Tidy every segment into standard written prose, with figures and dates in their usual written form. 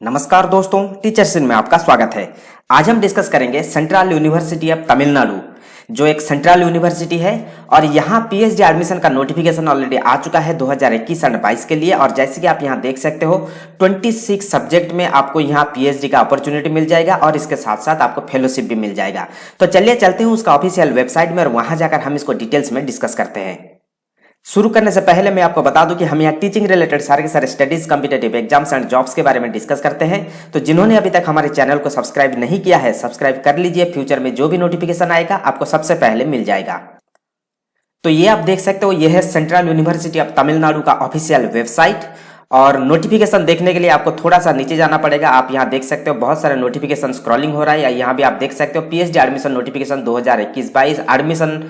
नमस्कार दोस्तों, teachers in में आपका स्वागत है। आज हम डिस्कस करेंगे सेंट्रल यूनिवर्सिटी ऑफ तमिलनाडु, जो एक सेंट्रल यूनिवर्सिटी है और यहाँ पीएचडी एडमिशन का नोटिफिकेशन ऑलरेडी आ चुका है 2021 और 22 के लिए। और जैसे कि आप यहाँ देख सकते हो 26 सब्जेक्ट में आपको यहाँ पीएचडी का अपॉर्चुनिटी मिल जाएगा और इसके साथ साथ आपको फेलोशिप भी मिल जाएगा। तो चलिए चलते हैं उसका ऑफिशियल वेबसाइट में और वहां जाकर हम इसको डिटेल्स में डिस्कस करते हैं। शुरू करने से पहले मैं आपको बता दूं कि हम यहाँ टीचिंग रिलेटेड सारे के सारे studies, competitive exams and jobs के बारे में डिस्कस करते हैं। तो जिन्होंने अभी तक हमारे चैनल को सब्सक्राइब नहीं किया है, सब्सक्राइब कर लीजिए। फ्यूचर में जो भी नोटिफिकेशन आएगा आपको सबसे पहले मिल जाएगा। तो ये आप देख सकते हो, ये है सेंट्रल यूनिवर्सिटी ऑफ तमिलनाडु का ऑफिशियल वेबसाइट। और नोटिफिकेशन देखने के लिए आपको थोड़ा सा नीचे जाना पड़ेगा। आप यहाँ देख सकते हो बहुत सारे नोटिफिकेशन स्क्रॉलिंग हो रहा है। यहाँ भी आप देख सकते हो पीएचडी एडमिशन नोटिफिकेशन 2021-22 एडमिशन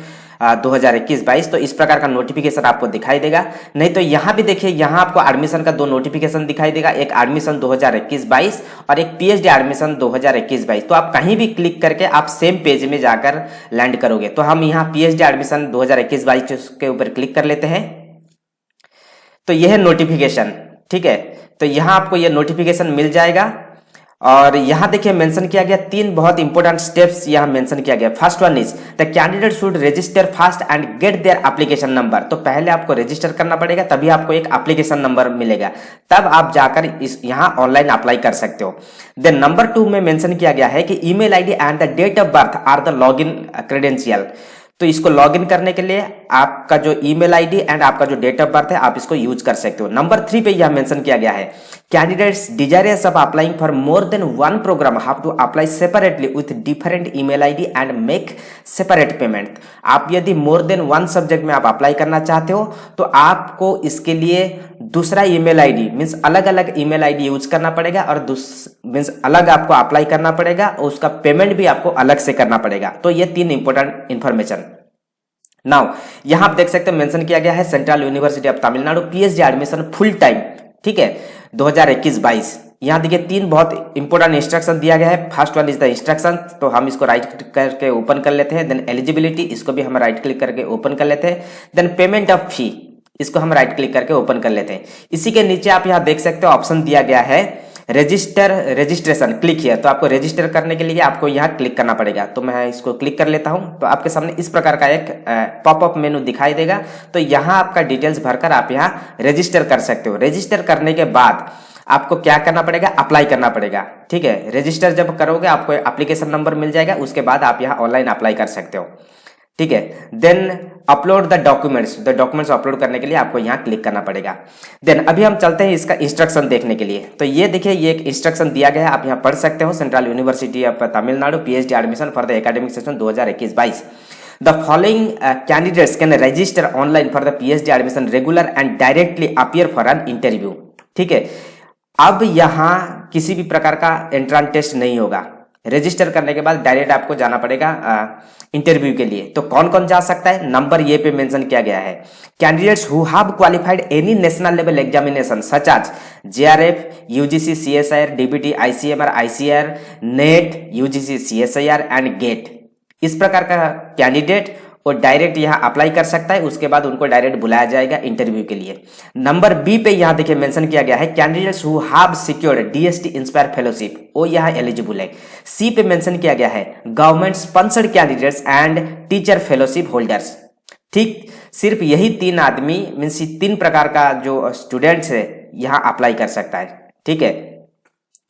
2021-22। तो इस प्रकार का नोटिफिकेशन आपको दिखाई देगा। नहीं तो यहाँ भी देखिए, यहाँ आपको एडमिशन का दो नोटिफिकेशन दिखाई देगा, एक एडमिशन 2021-22 और एक पीएचडी एडमिशन 2021-22। तो आप कहीं भी क्लिक करके आप सेम पेज में जाकर लैंड करोगे। तो हम यहाँ पीएचडी एडमिशन 2021-22 के ऊपर क्लिक कर लेते हैं। तो यह है नोटिफिकेशन, ठीक है। तो यहाँ आपको यह नोटिफिकेशन मिल जाएगा और यहाँ देखिए मेंशन किया गया तीन बहुत इंपॉर्टेंट स्टेप्स यहाँ मेंशन किया गया। First one is the candidate should register first and get their application number. तो पहले आपको रजिस्टर करना पड़ेगा, तभी आपको एक एप्लीकेशन नंबर मिलेगा, तब आप जाकर इस यहाँ ऑनलाइन अप्लाई कर सकते हो। देन नंबर 2 में मेंशन किया गया है कि email ID and the date of birth are the login credential. तो इसको लॉगिन करने के लिए आपका जो ईमेल आईडी एंड आपका जो डेट ऑफ बर्थ है आप इसको यूज कर सकते हो। नंबर 3 पे यह मेंशन किया गया है candidates desirous of applying for more than one programme have to apply separately with different email ID and make separate payment. आप यदि मोर देन वन सब्जेक्ट में आप अप्लाई करना चाहते हो तो आपको इसके लिए दूसरा ईमेल आईडी मींस अलग अलग ईमेल आईडी यूज करना पड़ेगा और मींस अलग आपको अप्लाई करना पड़ेगा और उसका पेमेंट भी आपको अलग से करना पड़ेगा। तो ये तीन इंपॉर्टेंट इंफॉर्मेशन। नाउ यहां आप देख सकते हो मेंशन किया गया है central university of Tamil Nadu PhD admission full time, ठीक है, 2021-22। यहां देखिए तीन बहुत इंपॉर्टेंट इंस्ट्रक्शन दिया गया है। First one is the instruction, तो हम इसको राइट क्लिक करके ओपन कर लेते हैं। देन एलिजिबिलिटी, इसको भी हम राइट क्लिक करके ओपन कर लेते हैं। देन पेमेंट ऑफ फी, इसको हम राइट क्लिक करके ओपन कर लेते हैं। इसी के नीचे आप यहाँ देख सकते हो ऑप्शन दिया गया है रजिस्ट्रेशन, क्लिक हियर। तो आपको रजिस्टर करने के लिए आपको यहाँ क्लिक करना पड़ेगा। तो मैं इसको क्लिक कर लेता हूँ। तो आपके सामने इस प्रकार का एक पॉपअप मेनू दिखाई देगा। तो यहाँ आपका डिटेल्स भरकर आप यहाँ रजिस्टर कर सकते हो। रजिस्टर करने के बाद आपको क्या करना पड़ेगा, अप्लाई करना पड़ेगा, ठीक है। रजिस्टर जब करोगे आपको एप्लीकेशन नंबर मिल जाएगा, उसके बाद आप यहाँ ऑनलाइन अप्लाई कर सकते हो, ठीक है। Then upload the documents, the documents upload करने के लिए आपको यहाँ क्लिक करना पड़ेगा। देन अभी हम चलते हैं इसका इंस्ट्रक्शन देखने के लिए। तो ये देखिए, ये एक इंस्ट्रक्शन दिया गया है, आप यहाँ पढ़ सकते हो। Central university of Tamil Nadu PhD admission for the academic session 2021-22। The following candidates can register online for the PhD admission regular and directly appear for an interview, ठीक है। अब यहाँ किसी भी प्रकार का एंट्रेंस टेस्ट नहीं होगा। रजिस्टर करने के बाद डायरेक्ट आपको जाना पड़ेगा इंटरव्यू के लिए। तो कौन कौन जा सकता है, नंबर ये पे मेंशन किया गया है candidates who have qualified any national level examination such as JRF, UGC, CSIR, DBT, ICMR, ICR, NET, UGC, CSIR and GATE. इस प्रकार का कैंडिडेट वो डायरेक्ट यहाँ अप्लाई कर सकता है। उसके बाद उनको डायरेक्ट बुलाया जाएगा इंटरव्यू के लिए। नंबर बी पे यहाँ देखिए मेंशन किया गया है candidates who have secured DST inspire fellowship, वो यहाँ एलिजिबल है। सी पे मेंशन किया गया है government sponsored candidates and teacher fellowship holders, ठीक। सिर्फ यही तीन आदमी मीन्स तीन प्रकार का जो स्टूडेंट्स है यहाँ अप्लाई कर सकता है, ठीक है।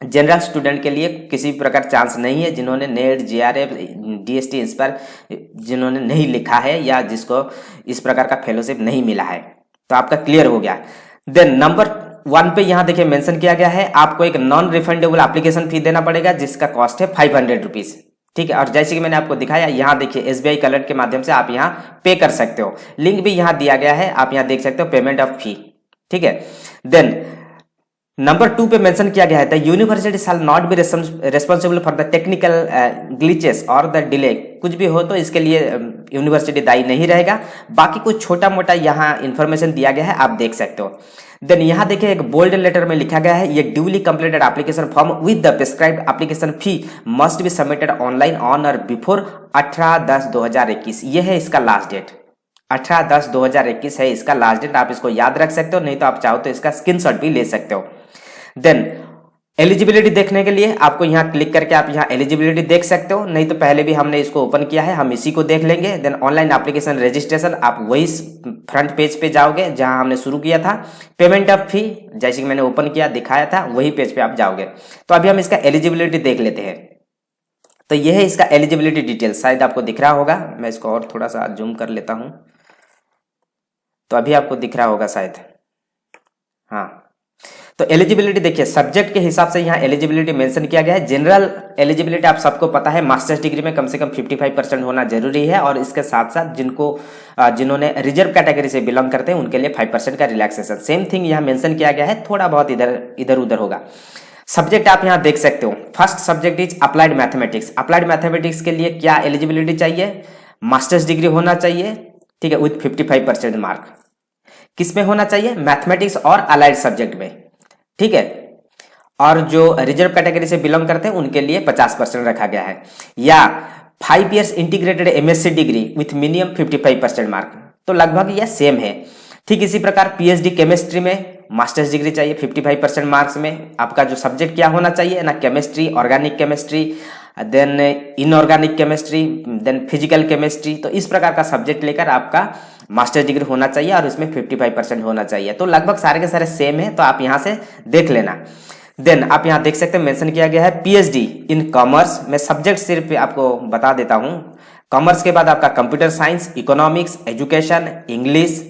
जनरल स्टूडेंट के लिए किसी भी प्रकार चांस नहीं है, जिन्होंने नेट, जेआरएफ, डीएसटी इंस्पायर जिन्होंने नहीं लिखा है या जिसको इस प्रकार का फेलोशिप नहीं मिला है। तो आपका क्लियर हो गया। देन नंबर 1 पे यहाँ देखिए मेंशन किया गया है आपको एक नॉन रिफंडेबल एप्लीकेशन फी देना पड़ेगा, जिसका कॉस्ट है 500 रुपीज, ठीक है। और जैसे कि मैंने आपको दिखाया, यहाँ देखिए एसबीआई कलर के माध्यम से आप यहाँ पे कर सकते हो। लिंक भी यहाँ दिया गया है, आप यहाँ देख सकते हो पेमेंट ऑफ फी, ठीक है। देन नंबर 2 पे मेंशन किया गया है the university shall not be responsible for the technical glitches और द डिले। कुछ भी हो तो इसके लिए यूनिवर्सिटी दायी नहीं रहेगा। बाकी कुछ छोटा मोटा यहाँ इंफॉर्मेशन दिया गया है, आप देख सकते हो। देन यहाँ देखिए एक बोल्ड लेटर में लिखा गया है ये duly completed application form with the prescribed application fee must be submitted online on और बिफोर 18/10/2021। ये है इसका लास्ट डेट, 18/10/2021 है इसका लास्ट डेट। आप इसको याद रख सकते हो, नहीं तो आप चाहो तो इसका स्क्रीनशॉट भी ले सकते हो। देन एलिजिबिलिटी देखने के लिए आपको यहाँ क्लिक करके आप यहाँ एलिजिबिलिटी देख सकते हो, नहीं तो पहले भी हमने इसको ओपन किया है, हम इसी को देख लेंगे। देन ऑनलाइन एप्लीकेशन रजिस्ट्रेशन, आप वही फ्रंट पेज पे जाओगे जहाँ हमने शुरू किया था। पेमेंट ऑफ फी, जैसे कि मैंने ओपन किया दिखाया था, वही पेज पे आप जाओगे। तो अभी हम इसका एलिजिबिलिटी देख लेते हैं। तो यह है इसका एलिजिबिलिटी डिटेल्स, शायद आपको दिख रहा होगा, मैं इसको और थोड़ा सा जूम कर लेता हूँ, तो अभी आपको दिख रहा होगा शायद। हाँ, तो एलिजिबिलिटी देखिए, सब्जेक्ट के हिसाब से यहाँ एलिजिबिलिटी मेंशन किया गया है। जनरल एलिजिबिलिटी आप सबको पता है, मास्टर्स डिग्री में कम से कम 55% होना जरूरी है, और इसके साथ साथ जिन्होंने रिजर्व कैटेगरी से बिलोंग करते हैं उनके लिए 5% का रिलैक्सेशन, सेम थिंग यहाँ मेंशन किया गया है, थोड़ा बहुत इधर उधर होगा। सब्जेक्ट आप यहाँ देख सकते हो, first subject is applied mathematics. Applied mathematics के लिए क्या एलिजिबिलिटी चाहिए? मास्टर्स डिग्री होना चाहिए, ठीक है, विथ 55% मार्क। किसमें होना चाहिए? मैथमेटिक्स और अलाइड सब्जेक्ट में, ठीक है। और जो रिजर्व कैटेगरी से बिलोंग करते हैं उनके लिए 50% रखा गया है। या 5 years integrated MSc degree with minimum 55% mark, तो लगभग यह सेम है। ठीक इसी प्रकार पीएचडी केमिस्ट्री में मास्टर्स डिग्री चाहिए 55% मार्क्स में। आपका जो सब्जेक्ट क्या होना चाहिए ना, chemistry, organic chemistry, then inorganic chemistry, then physical chemistry. तो इस प्रकार का सब्जेक्ट लेकर आपका मास्टर डिग्री होना चाहिए और इसमें 55% होना चाहिए। तो लगभग सारे के सारे सेम है, तो आप यहाँ से देख लेना। देन आप यहाँ देख सकते हैं मेंशन किया गया है पीएचडी इन कॉमर्स में। सब्जेक्ट सिर्फ आपको बता देता हूँ, कॉमर्स के बाद आपका computer science, economics, education, English,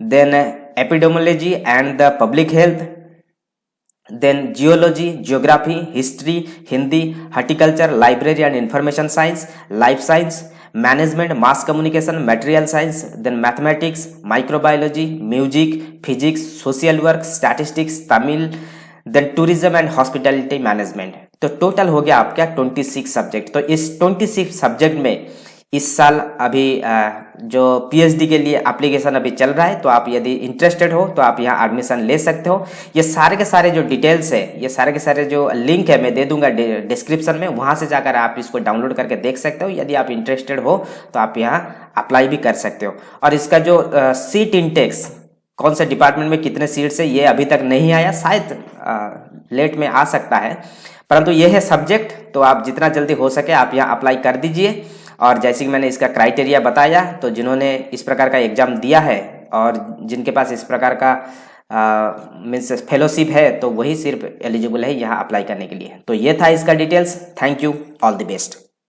then epidemiology and the public health, then geology, geography, history, Hindi, horticulture, library and information science, life science, management, mass communication, material science, then mathematics, microbiology, music, physics, social work, statistics, Tamil, then tourism and hospitality management. तो total हो गया आपका 26 subject. तो इस 26 subject में इस साल अभी जो पीएचडी के लिए एप्लीकेशन अभी चल रहा है, तो आप यदि इंटरेस्टेड हो तो आप यहाँ एडमिशन ले सकते हो। ये सारे के सारे जो डिटेल्स है, ये सारे के सारे जो लिंक है मैं दे दूंगा डिस्क्रिप्शन में, वहाँ से जाकर आप इसको डाउनलोड करके देख सकते हो। यदि आप इंटरेस्टेड हो तो आप यहाँ अप्लाई भी कर सकते हो। और इसका जो सीट इंटेक्स, कौन से डिपार्टमेंट में कितने सीट्स है, ये अभी तक नहीं आया, शायद लेट में आ सकता है, परंतु ये है सब्जेक्ट। तो आप जितना जल्दी हो सके आप यहाँ अप्लाई कर दीजिए। और जैसे कि मैंने इसका क्राइटेरिया बताया, तो जिन्होंने इस प्रकार का एग्जाम दिया है और जिनके पास इस प्रकार का मीन्स फेलोशिप है, तो वही सिर्फ एलिजिबल है यहाँ अप्लाई करने के लिए। तो ये था इसका details. Thank you, all the best.